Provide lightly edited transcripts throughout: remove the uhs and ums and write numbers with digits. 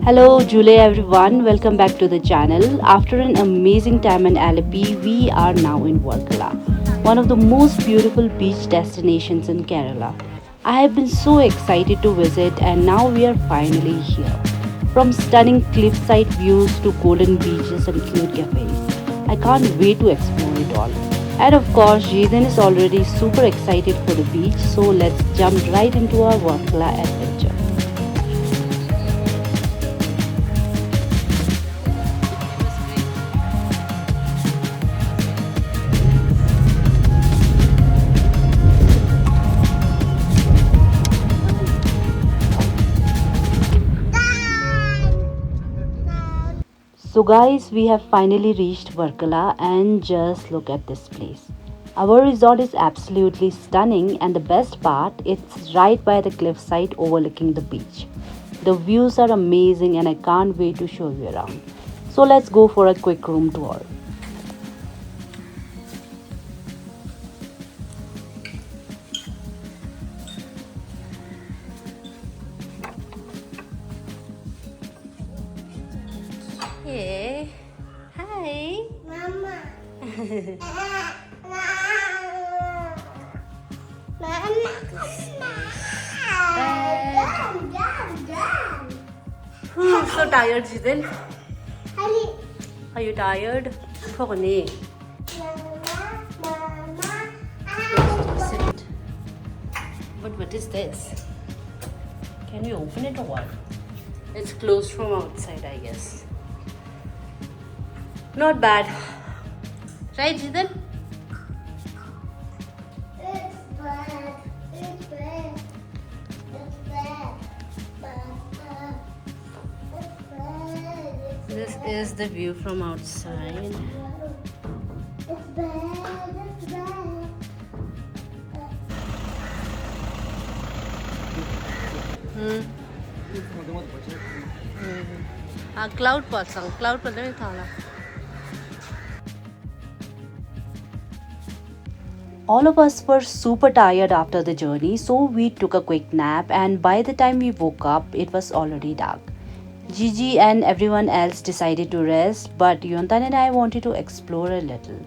Hello, Julie everyone. Welcome back to the channel. After an amazing time in Alapi, we are now in Varkala, one of the most beautiful beach destinations in Kerala. I have been so excited to visit, and now we are finally here. From stunning cliffside views to golden beaches and cute cafes, I can't wait to explore it all. And of course, Jhiden is already super excited for the beach, so let's jump right into our Varkala adventure. So guys, we have finally reached Varkala and just look at this place. Our resort is absolutely stunning and the best part, it's right by the cliffside overlooking the beach. The views are amazing and I can't wait to show you around. So let's go for a quick room tour. Hey, hi. Mama. So tired, Zhiden. Ali. Are you tired? Phone. Sit. But what is this? Can you open it or what? It's closed from outside, I guess. Not bad. Right, Zhiden? It's bad. It's bad. It's bad. It's bad. This is the view from outside. It's bad. It's bad. Cloud pasang. Cloud pasang thala. All of us were super tired after the journey, so we took a quick nap, and by the time we woke up, it was already dark. Gigi and everyone else decided to rest, but Yountan and I wanted to explore a little.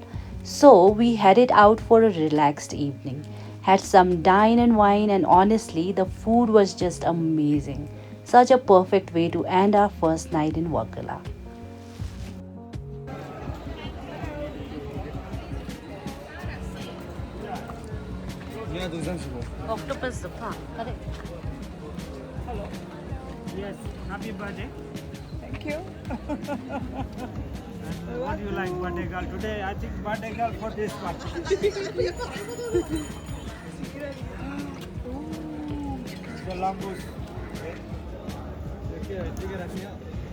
So we headed out for a relaxed evening, had some dine and wine, and honestly, the food was just amazing. Such a perfect way to end our first night in Varkala. Octopus Zapa. Hello. Yes, happy birthday. Thank you. And what do you like, birthday girl? Today, I think birthday girl for this one. The langus.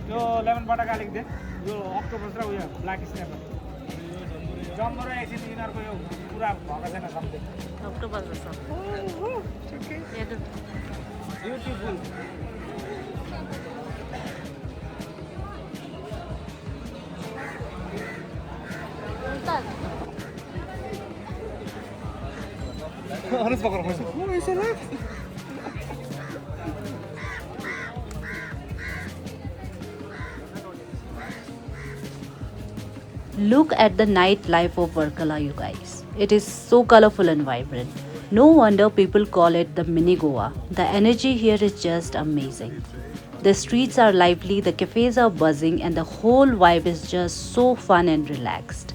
जो lemon बटा का लिख दे जो octopus र उयो black स्न्यापर जम्बो र एकछिन यिनीहरूको यो पुरा भएको छैन सम्झे Octopus Zapa. Beautiful harus pakai masuk. Oh, bisa lah. Look at the nightlife of Varkala, you guys. It is so colorful and vibrant. No wonder people call it the mini Goa. The energy here is just amazing. The streets are lively, the cafes are buzzing, and the whole vibe is just so fun and relaxed.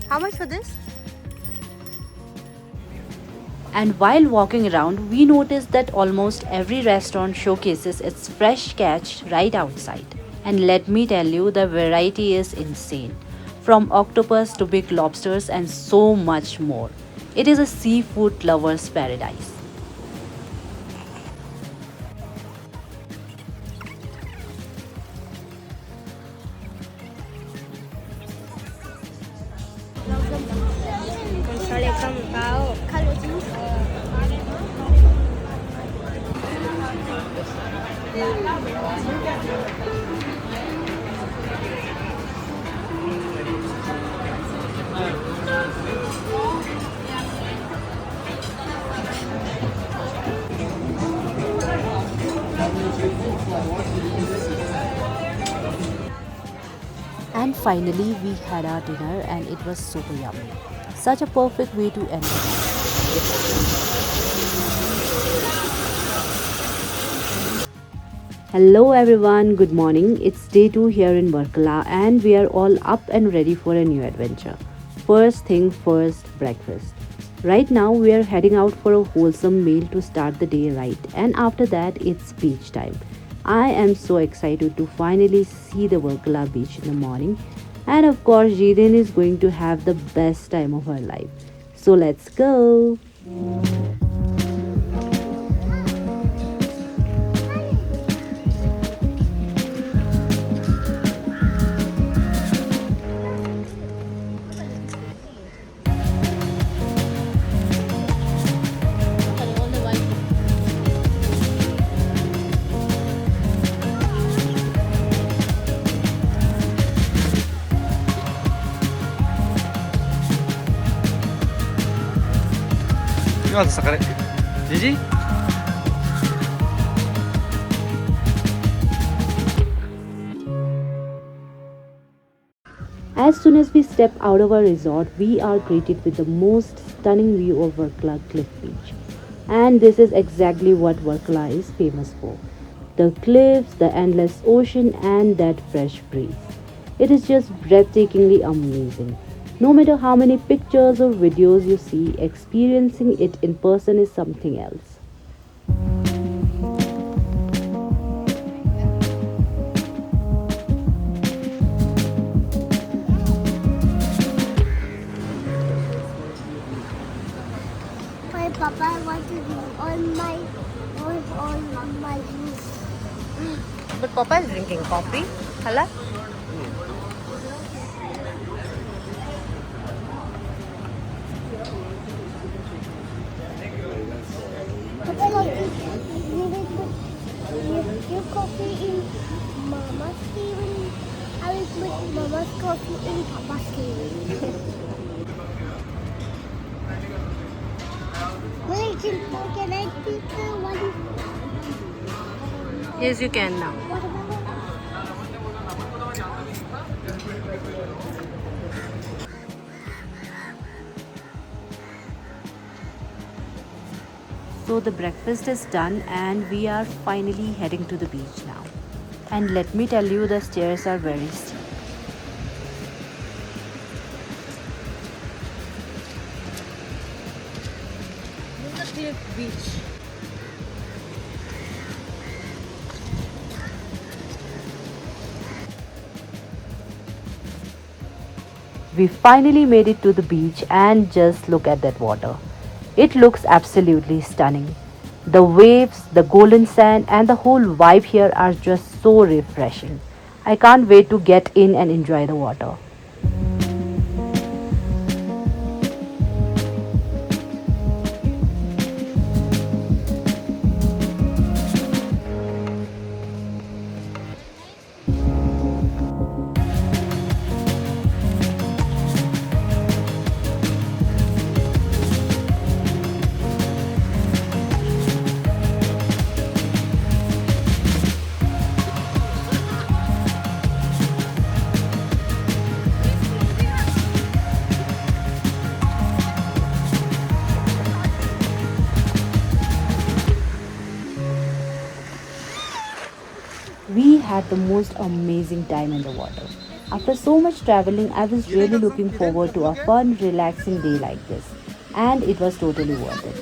How much for this? And while walking around, we noticed that almost every restaurant showcases its fresh catch right outside. And let me tell you, the variety is insane. From octopus to big lobsters and so much more. It is a seafood lover's paradise. And finally, we had our dinner and it was super yummy. Such a perfect way to end the night. Hello everyone, good morning. It's day 2 here in Varkala and we are all up and ready for a new adventure. First thing first, breakfast. Right now we are heading out for a wholesome meal to start the day right, and after that it's beach time. I am so excited to finally see the Varkala beach in the morning, and of course Jiden is going to have the best time of her life. So let's go. Gigi? As soon as we step out of our resort, we are greeted with the most stunning view of Varkala Cliff Beach. And this is exactly what Varkala is famous for: the cliffs, the endless ocean, and that fresh breeze. It is just breathtakingly amazing. No matter how many pictures or videos you see, experiencing it in person is something else. My papa wants to be on my roof. But Papa is drinking coffee. Hala? Papa like to put your coffee in Mama's table. I will put Mama's coffee in Papa's table. Can I take the one? Yes, you can now. What about So the breakfast is done and we are finally heading to the beach now. And let me tell you, the stairs are very steep. This is a cliff beach. We finally made it to the beach and just look at that water. It looks absolutely stunning. The waves, the golden sand, and the whole vibe here are just so refreshing. I can't wait to get in and enjoy the water. We had the most amazing time in the water. After so much traveling, I was really looking forward to a fun, relaxing day like this, and it was totally worth it.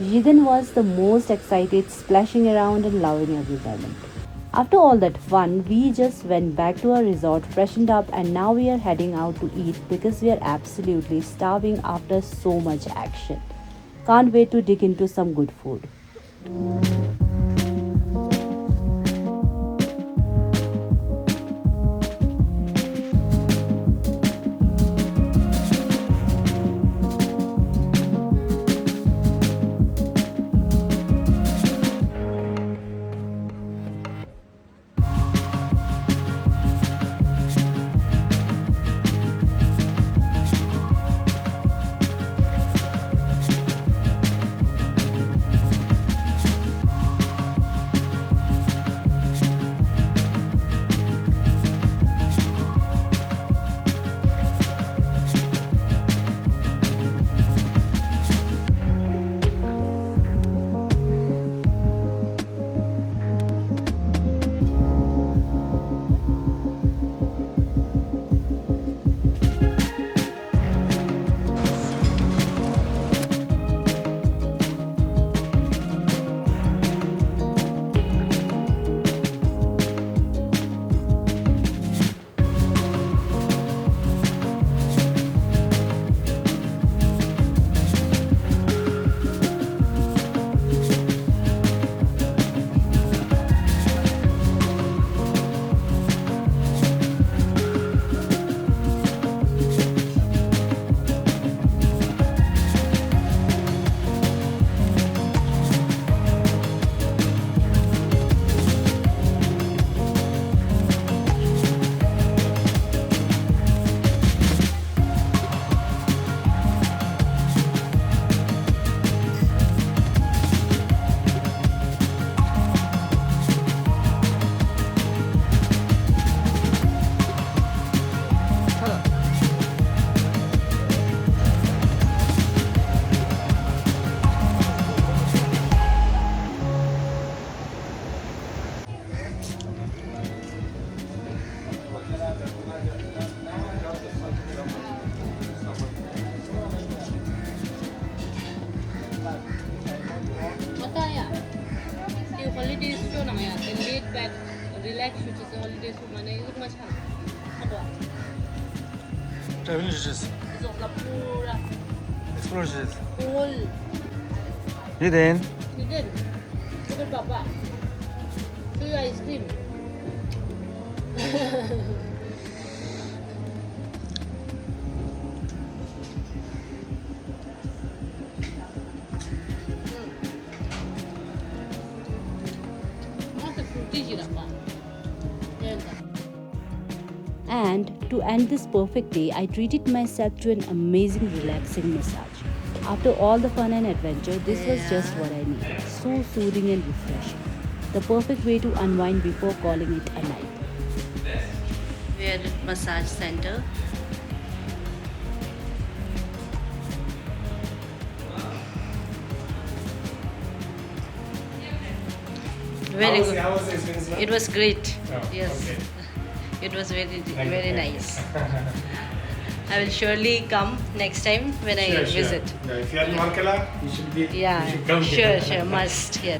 Zhiden was the most excited, splashing around and loving every moment. After all that fun, we just went back to our resort, freshened up, and now we are heading out to eat because we are absolutely starving after so much action. Can't wait to dig into some good food. Traveling dishes. Explore dishes. Jiden. And to end this perfect day, I treated myself to an amazing relaxing massage. After all the fun and adventure, this was just what I needed. So soothing and refreshing. The perfect way to unwind before calling it a night. We're at massage center. Very good. How was the experience? It was great. Oh, Yes. okay. It was very Thank very you. nice. I will surely come next time when I Sure, visit. Yeah, if you are in Varkala, you should be. Yeah, You should come sure, here. sure, must. Yeah.